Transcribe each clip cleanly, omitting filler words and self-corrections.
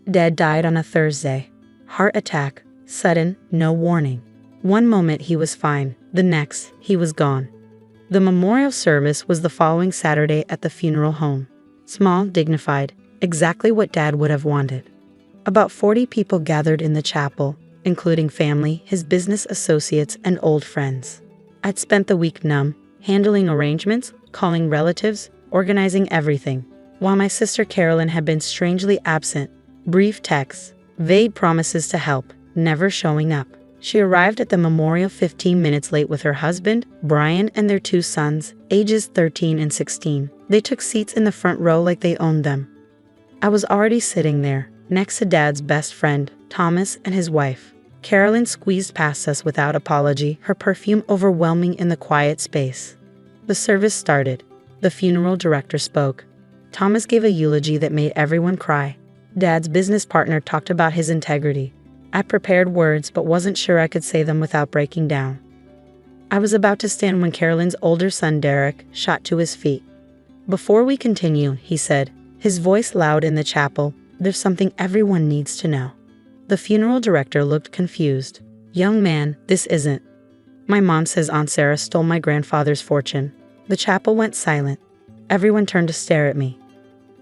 Dad died on a Thursday. Heart attack, sudden, no warning. One moment he was fine, the next, he was gone. The memorial service was the following Saturday at the funeral home. Small, dignified, exactly what Dad would have wanted. About 40 people gathered in the chapel, including family, his business associates, and old friends. I'd spent the week numb, handling arrangements, calling relatives, organizing everything, while my sister Carolyn had been strangely absent. Brief texts, vague promises to help, never showing up. She arrived at the memorial 15 minutes late with her husband, Brian, and their 2 sons, ages 13 and 16. They took seats in the front row like they owned them. I was already sitting there, next to Dad's best friend, Thomas, and his wife. Carolyn squeezed past us without apology, her perfume overwhelming in the quiet space. The service started. The funeral director spoke. Thomas gave a eulogy that made everyone cry. Dad's business partner talked about his integrity. I prepared words but wasn't sure I could say them without breaking down. I was about to stand when Carolyn's older son Derek shot to his feet. "Before we continue," he said, his voice loud in the chapel, "there's something everyone needs to know." The funeral director looked confused. "Young man, this isn't. My mom says Aunt Sarah stole my grandfather's fortune." The chapel went silent. Everyone turned to stare at me.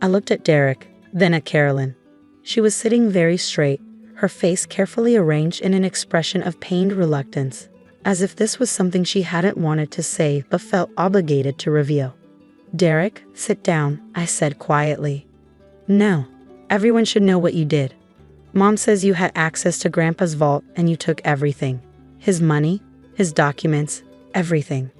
I looked at Derek, then at Carolyn. She was sitting very straight, her face carefully arranged in an expression of pained reluctance, as if this was something she hadn't wanted to say but felt obligated to reveal. "Derek, sit down," I said quietly. "No. Everyone should know what you did. Mom says you had access to Grandpa's vault and you took everything. His money, his documents, everything.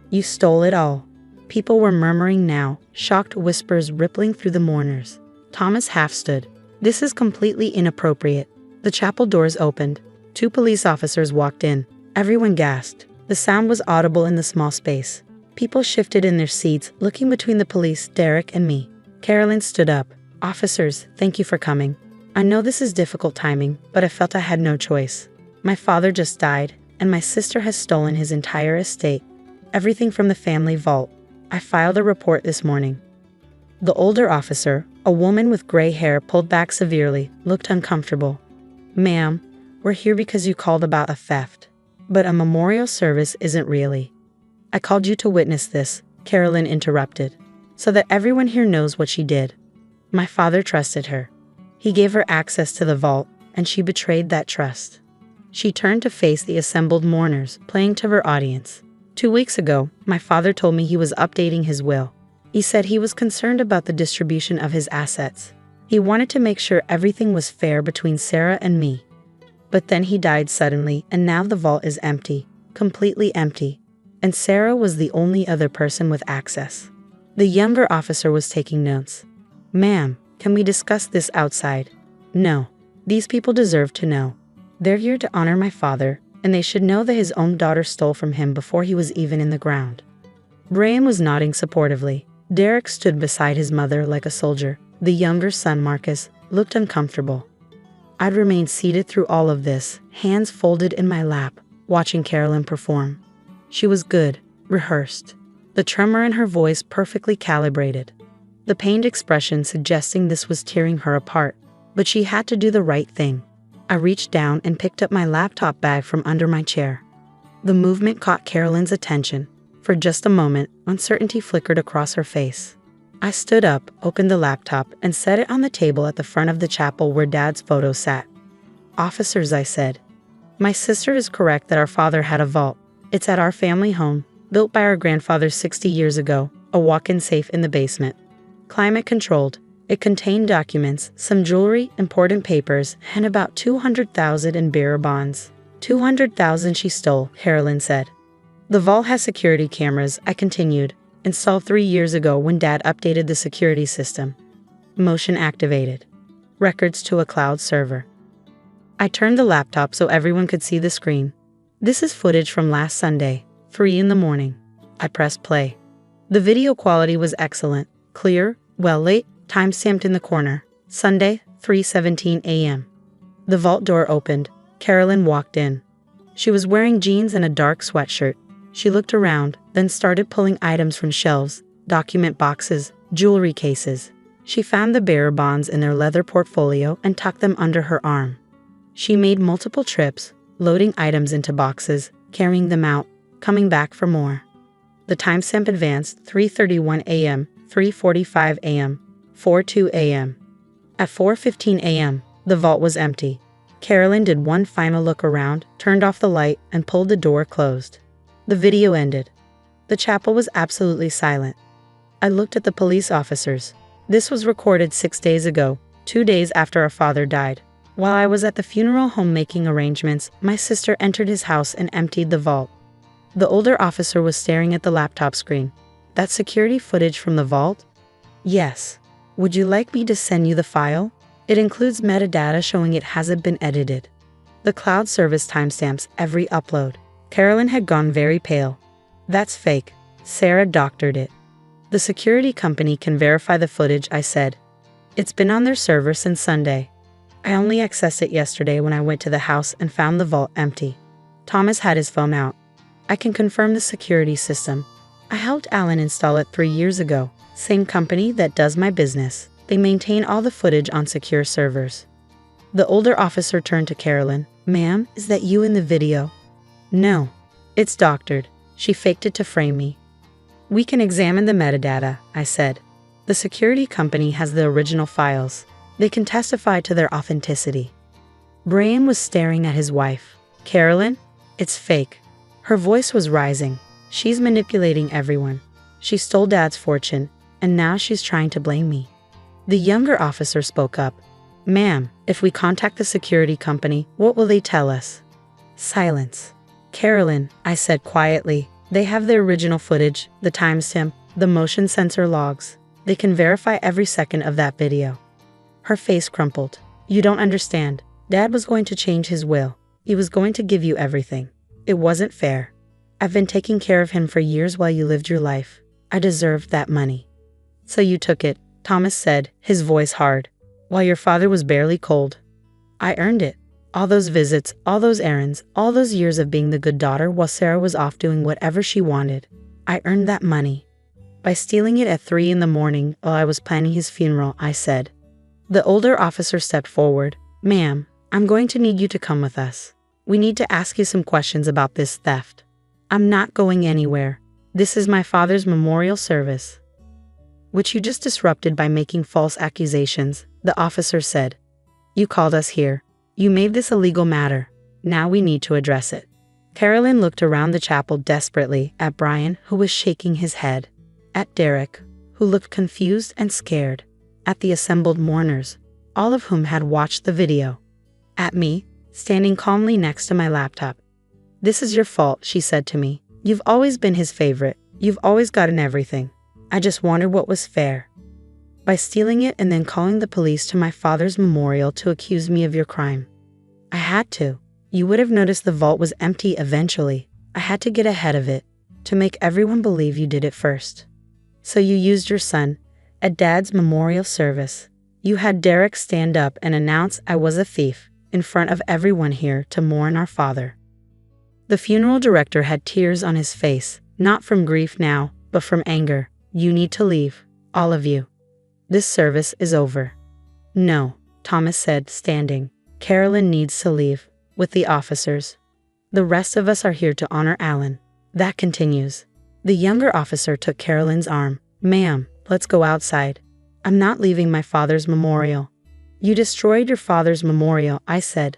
You stole it all." People were murmuring now, shocked whispers rippling through the mourners. Thomas half stood. "This is completely inappropriate." The chapel doors opened. 2 police officers walked in. Everyone gasped. The sound was audible in the small space. People shifted in their seats, looking between the police, Derek, and me. Carolyn stood up. "Officers, thank you for coming. I know this is difficult timing, but I felt I had no choice. My father just died, and my sister has stolen his entire estate. Everything from the family vault. I filed a report this morning." The older officer, a woman with gray hair pulled back severely, looked uncomfortable. "Ma'am, we're here because you called about a theft. But a memorial service isn't really." "I called you to witness this," Carolyn interrupted, "so that everyone here knows what she did. My father trusted her. He gave her access to the vault, and she betrayed that trust." She turned to face the assembled mourners, playing to her audience. 2 weeks ago, my father told me he was updating his will. He said he was concerned about the distribution of his assets. He wanted to make sure everything was fair between Sarah and me. But then he died suddenly, and now the vault is empty, completely empty. And Sarah was the only other person with access. The younger officer was taking notes. "Ma'am, can we discuss this outside?" "No. These people deserve to know. They're here to honor my father, and they should know that his own daughter stole from him before he was even in the ground." Brian was nodding supportively. Derek stood beside his mother like a soldier. The younger son, Marcus, looked uncomfortable. I'd remained seated through all of this, hands folded in my lap, watching Carolyn perform. She was good, rehearsed, the tremor in her voice perfectly calibrated, the pained expression suggesting this was tearing her apart, but she had to do the right thing. I reached down and picked up my laptop bag from under my chair. The movement caught Carolyn's attention. For just a moment, uncertainty flickered across her face. I stood up, opened the laptop, and set it on the table at the front of the chapel where Dad's photo sat. "Officers," I said, "my sister is correct that our father had a vault. It's at our family home, built by our grandfather 60 years ago, a walk-in safe in the basement. Climate controlled. It contained documents, some jewelry, important papers, and about 200,000 in bearer bonds." 200,000 she stole, Carolyn said. "The vault has security cameras," I continued, "installed 3 years ago when Dad updated the security system. Motion activated. Records to a cloud server." I turned the laptop so everyone could see the screen. "This is footage from last Sunday, 3 in the morning. I pressed play. The video quality was excellent, clear, well lit, time-stamped in the corner. Sunday, 3:17 a.m. The vault door opened. Carolyn walked in. She was wearing jeans and a dark sweatshirt. She looked around, then started pulling items from shelves, document boxes, jewelry cases. She found the bearer bonds in their leather portfolio and tucked them under her arm. She made multiple trips, loading items into boxes, carrying them out, coming back for more. The timestamp advanced 3:31 a.m., 3:45 a.m., 4:02 a.m. At 4:15 a.m., the vault was empty. Carolyn did one final look around, turned off the light, and pulled the door closed. The video ended. The chapel was absolutely silent. I looked at the police officers. This was recorded 6 days ago, 2 days after our father died. While I was at the funeral home making arrangements, my sister entered his house and emptied the vault. The older officer was staring at the laptop screen. That security footage from the vault? Yes. Would you like me to send you the file? It includes metadata showing it hasn't been edited. The cloud service timestamps every upload. Carolyn had gone very pale. That's fake. Sarah doctored it. The security company can verify the footage, I said. It's been on their server since Sunday. I only accessed it yesterday when I went to the house and found the vault empty. Thomas had his phone out. I can confirm the security system. I helped Alan install it 3 years ago. Same company that does my business. They maintain all the footage on secure servers. The older officer turned to Carolyn. Ma'am, is that you in the video? No. It's doctored. She faked it to frame me. We can examine the metadata, I said. The security company has the original files. They can testify to their authenticity. Brian was staring at his wife. Carolyn, it's fake. Her voice was rising. She's manipulating everyone. She stole Dad's fortune, and now she's trying to blame me. The younger officer spoke up. Ma'am, if we contact the security company, what will they tell us? Silence. Carolyn, I said quietly, they have the original footage, the timestamp, the motion sensor logs. They can verify every second of that video. Her face crumpled. You don't understand. Dad was going to change his will. He was going to give you everything. It wasn't fair. I've been taking care of him for years while you lived your life. I deserved that money. So you took it, Thomas said, his voice hard, while your father was barely cold. I earned it. All those visits, all those errands, all those years of being the good daughter while Sarah was off doing whatever she wanted. I earned that money. By stealing it at 3 a.m. while I was planning his funeral, I said. The older officer stepped forward. Ma'am, I'm going to need you to come with us. We need to ask you some questions about this theft. I'm not going anywhere. This is my father's memorial service, which you just disrupted by making false accusations, the officer said. You called us here. You made this a legal matter. Now we need to address it. Carolyn looked around the chapel desperately at Brian, who was shaking his head, at Derek, who looked confused and scared, at the assembled mourners, all of whom had watched the video, at me, standing calmly next to my laptop. This is your fault, she said to me. You've always been his favorite. You've always gotten everything. I just wondered what was fair. By stealing it and then calling the police to my father's memorial to accuse me of your crime. I had to. You would have noticed the vault was empty eventually. I had to get ahead of it, to make everyone believe you did it first. So you used your son, at Dad's memorial service. You had Derek stand up and announce I was a thief, in front of everyone here to mourn our father. The funeral director had tears on his face, not from grief now, but from anger. You need to leave, all of you. This service is over. No, Thomas said, standing. Carolyn needs to leave, with the officers. The rest of us are here to honor Alan. That continues. The younger officer took Carolyn's arm. Ma'am, let's go outside. I'm not leaving my father's memorial. You destroyed your father's memorial, I said,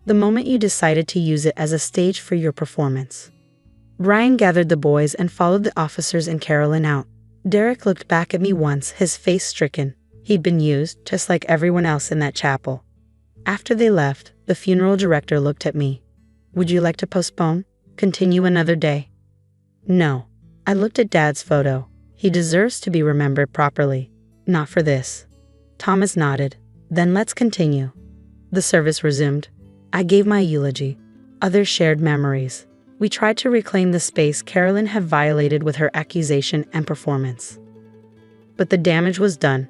the moment you decided to use it as a stage for your performance. Brian gathered the boys and followed the officers and Carolyn out. Derek looked back at me once, his face stricken. He'd been used, just like everyone else in that chapel. After they left, the funeral director looked at me. Would you like to postpone? Continue another day? No. I looked at Dad's photo. He deserves to be remembered properly. Not for this. Thomas nodded. Then let's continue. The service resumed. I gave my eulogy. Others shared memories. We tried to reclaim the space Carolyn had violated with her accusation and performance. But the damage was done.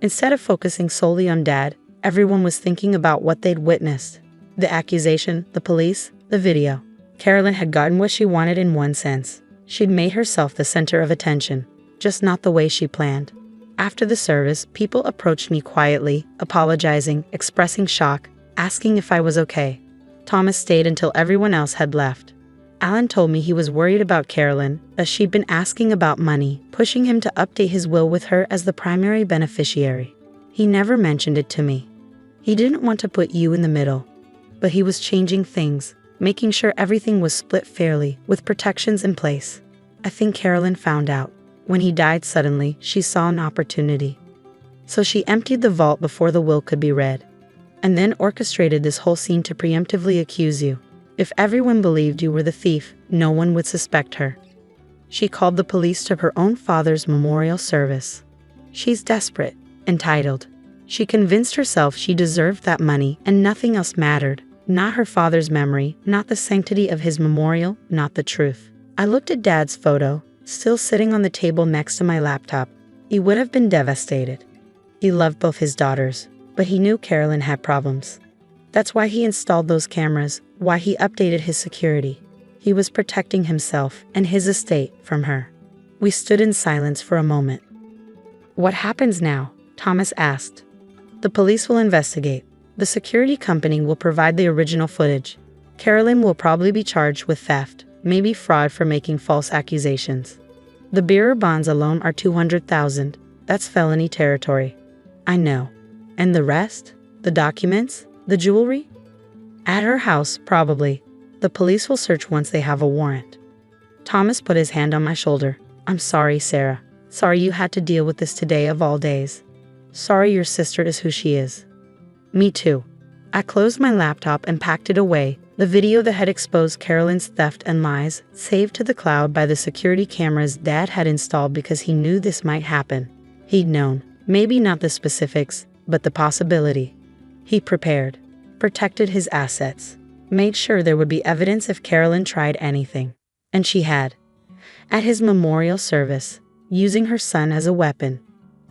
Instead of focusing solely on Dad, everyone was thinking about what they'd witnessed. The accusation, the police, the video. Carolyn had gotten what she wanted in one sense. She'd made herself the center of attention, just not the way she planned. After the service, people approached me quietly, apologizing, expressing shock, asking if I was okay. Thomas stayed until everyone else had left. Alan told me he was worried about Carolyn, as she'd been asking about money, pushing him to update his will with her as the primary beneficiary. He never mentioned it to me. He didn't want to put you in the middle. But he was changing things, making sure everything was split fairly, with protections in place. I think Carolyn found out. When he died suddenly, she saw an opportunity. So she emptied the vault before the will could be read. And then orchestrated this whole scene to preemptively accuse you. If everyone believed you were the thief, no one would suspect her. She called the police to her own father's memorial service. She's desperate, entitled. She convinced herself she deserved that money and nothing else mattered. Not her father's memory, not the sanctity of his memorial, not the truth. I looked at Dad's photo, still sitting on the table next to my laptop. He would have been devastated. He loved both his daughters, but he knew Carolyn had problems. That's why he installed those cameras, why he updated his security. He was protecting himself and his estate from her. We stood in silence for a moment. "What happens now?" Thomas asked. "The police will investigate. The security company will provide the original footage. Carolyn will probably be charged with theft, maybe fraud for making false accusations. The bearer bonds alone are $200,000. That's felony territory." "I know. And the rest? The documents? The jewelry?" "At her house, probably. The police will search once they have a warrant." Thomas put his hand on my shoulder. "I'm sorry, Sarah. Sorry you had to deal with this today of all days. Sorry your sister is who she is." "Me too." I closed my laptop and packed it away. The video that had exposed Carolyn's theft and lies, saved to the cloud by the security cameras Dad had installed because he knew this might happen. He'd known, maybe not the specifics, but the possibility. He prepared, protected his assets, made sure there would be evidence if Carolyn tried anything. And she had. At his memorial service, using her son as a weapon,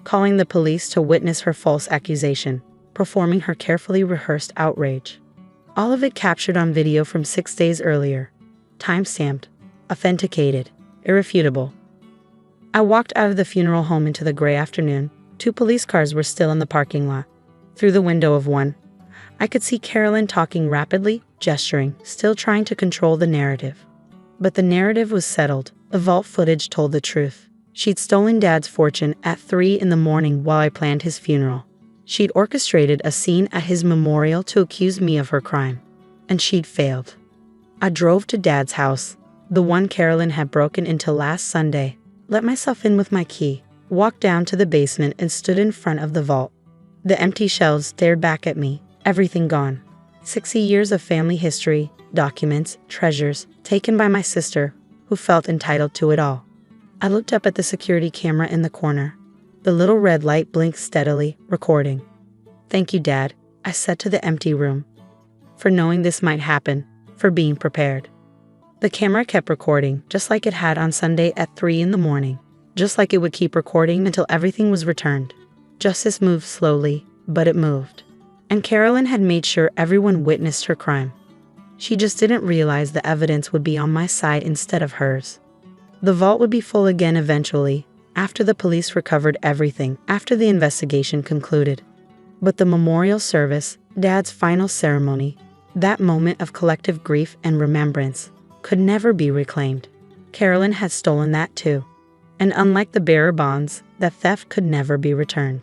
calling the police to witness her false accusation, performing her carefully rehearsed outrage. All of it captured on video from 6 days earlier. Time-stamped, authenticated, irrefutable. I walked out of the funeral home into the gray afternoon. 2 police cars were still in the parking lot. Through the window of one, I could see Carolyn talking rapidly, gesturing, still trying to control the narrative. But the narrative was settled. The vault footage told the truth. She'd stolen Dad's fortune at 3 in the morning while I planned his funeral. She'd orchestrated a scene at his memorial to accuse me of her crime. And she'd failed. I drove to Dad's house, the one Carolyn had broken into last Sunday, let myself in with my key, walked down to the basement and stood in front of the vault. The empty shelves stared back at me, everything gone. 60 years of family history, documents, treasures, taken by my sister, who felt entitled to it all. I looked up at the security camera in the corner. The little red light blinked steadily, recording. "Thank you, Dad," I said to the empty room. "For knowing this might happen, for being prepared." The camera kept recording, just like it had on Sunday at 3 in the morning. Just like it would keep recording until everything was returned. Justice moved slowly, but it moved. And Carolyn had made sure everyone witnessed her crime. She just didn't realize the evidence would be on my side instead of hers. The vault would be full again eventually, after the police recovered everything, after the investigation concluded. But the memorial service, Dad's final ceremony, that moment of collective grief and remembrance, could never be reclaimed. Carolyn had stolen that too. And unlike the bearer bonds, that theft could never be returned.